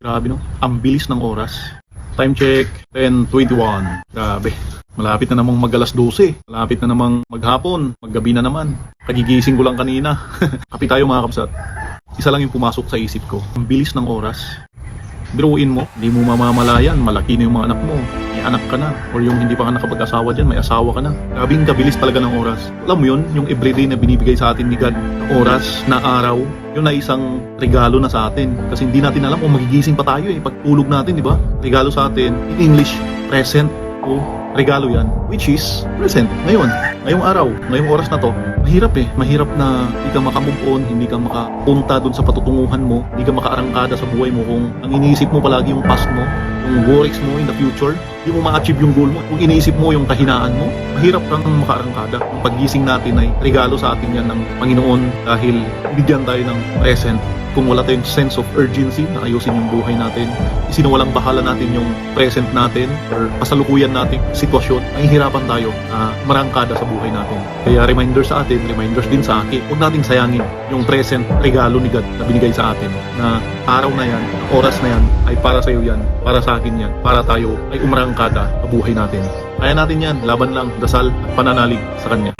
Grabe no, ang bilis ng oras. Time check, 10:21. Grabe. Malapit na namang mag-alas 12. Malapit na namang maghapon. Maggabi na naman. Kagigising ko lang kanina. Kapi tayo mga kapsat. Isa lang yung pumasok sa isip ko. Ang bilis ng oras. Biruin mo, hindi mo mamamalayan, malaki na yung mga anak mo. May anak ka na. Or yung hindi pa ka nakapag-asawa dyan, may asawa ka na. Grabing kabilis talaga ng oras. Alam mo yun, yung everyday na binibigay sa atin ni God, na oras, na araw, yun na isang regalo na sa atin. Kasi hindi natin alam kung magigising pa tayo eh. Pagtulog natin, di ba? Regalo sa atin. In English, present. O, regalo yan. Which is present. Ngayon, ngayong araw, ngayong oras na to, mahirap eh. Mahirap na hindi ka makamove on, hindi ka makapunta dun sa patutunguhan mo, hindi ka makaarangkada sa buhay mo kung ang iniisip mo palagi yung past mo, yung worries mo in the future, hindi mo ma-achieve yung goal mo. Kung iniisip mo yung kahinaan mo, mahirap kang makaarangkada. Ang paggising natin ay regalo sa atin yan ng Panginoon dahil bigyan tayo ng present. Kung wala tayong sense of urgency na ayusin yung buhay natin, isinuwalang bahala natin yung present natin or kasalukuyan nating sitwasyon, mahihirapan tayo na marangkada sa buhay natin. Kaya reminder sa atin, reminders din sa akin, huwag nating sayangin yung present regalo ni God na binigay sa atin, na araw na yan, oras na yan, ay para sa iyo yan, para sa akin yan, para tayo ay umarangkada sa buhay natin. Kaya natin yan, laban lang, dasal at pananalig sa Kanya.